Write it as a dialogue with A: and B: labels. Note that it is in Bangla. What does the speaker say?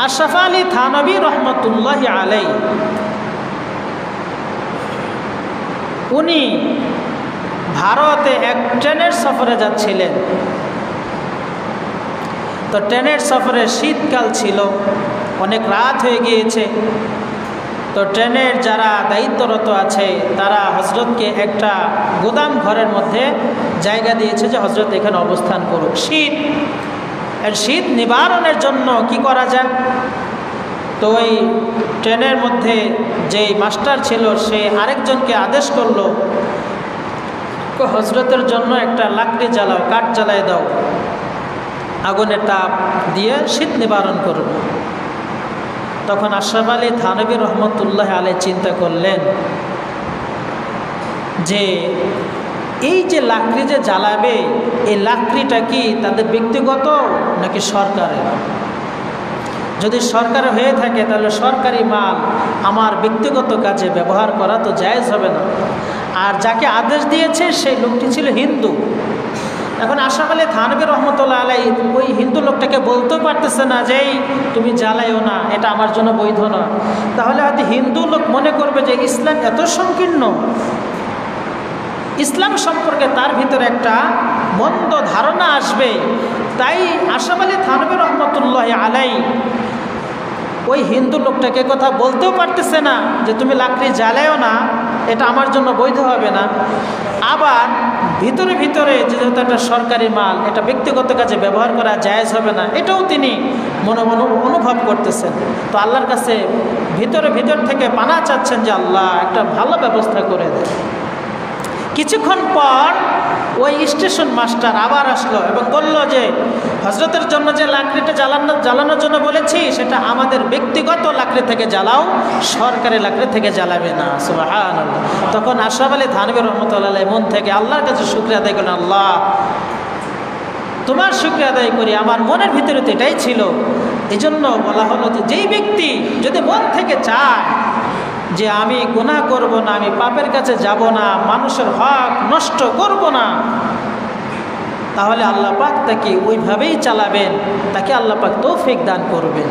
A: আশরাফ আলী থানভী রহমতুল্লাহি আলাইহি উনি ভারতে এক ট্রেনের সফরে যাচ্ছিলেন। তো ট্রেনের সফরে শীতকাল ছিল, অনেক রাত হয়ে গিয়েছে। তো ট্রেনের যারা দায়িত্বরত আছে তারা হজরতকে একটা গোদাম ঘরের মধ্যে জায়গা দিয়েছে যে হজরত এখানে অবস্থান করুক। শীত নিবারণের জন্য কি করা যায়? তো ওই ট্রেনের মধ্যে যেই মাস্টার ছিল সে আরেকজনকে আদেশ করলো, হজরতের জন্য একটা লাকড়ি জ্বালাও, কাঠ জ্বালায় দাও, আগুনের তাপ দিয়ে শীত নিবারণ করব। তখন আশরাফ আলী থানভী রহমতুল্লাহ আলাইহি চিন্তা করলেন যে এই যে লাকড়ি যে জ্বালাবে, এই লাকড়িটা কি তাদের ব্যক্তিগত নাকি সরকারের? যদি সরকার হয়ে থাকে তাহলে সরকারি মাল আমার ব্যক্তিগত কাজে ব্যবহার করা তো জায়েজ হবে না। আর যাকে আদেশ দিয়েছে সেই লোকটি ছিল হিন্দু। এখন আশরাফ আলী থানভী রহমতুল্লাহ আলাইহি ওই হিন্দু লোকটাকে বলতেও পারতেছে না যে তুমি জ্বালাইও না, এটা আমার জন্য বৈধ না। তাহলে হয়তো হিন্দু লোক মনে করবে যে ইসলাম এত সংকীর্ণ, ইসলাম সম্পর্কে তার ভিতরে একটা মন্দ ধারণা আসবে। তাই আশরাফ আলী থানভী রহমতুল্লাহ আলাইহি ওই হিন্দু লোকটাকে কথা বলতেও পারতেছে না যে তুমি লাকড়ি জ্বালায়ও না, এটা আমার জন্য বৈধ হবে না। আবার ভিতরে ভিতরে যেহেতু একটা সরকারি মাল, এটা ব্যক্তিগত কাজে ব্যবহার করা জায়েজ হবে না, এটাও তিনি মনে মনে অনুভব করতেছেন। তো আল্লাহর কাছে ভিতর থেকে পানা চাচ্ছেন যে আল্লাহ একটা ভালো ব্যবস্থা করে দেয়। কিছুক্ষণ পর ওই স্টেশন মাস্টার আবার আসলো এবং বলল যে হজরতের জন্য যে লাকড়িটা জ্বালানোর জন্য বলেছি সেটা আমাদের ব্যক্তিগত লাকড়ি থেকে জ্বালাও, সরকারি লাকড়ি থেকে জ্বালাবে না। সুবহানাল্লাহ। তখন আশরাফ আলী থানভী রহমতুল্লাহ আলাইহি মন থেকে আল্লাহর কাছে শুকরিয়া আদায় করলেন, আল্লাহ তোমার শুকরিয়া আদায় করি, আমার মনের ভিতরে তো এটাই ছিল। এই জন্য বলা হলো যে যেই ব্যক্তি যদি মন থেকে চায় যে আমি গুনাহ করব না, আমি পাপের কাছে যাব না, মানুষের হক নষ্ট করব না, তাহলে আল্লাহ পাক তাকে ওইভাবেই চালাবেন, তাকে আল্লাহ পাক তৌফিক দান করবেন।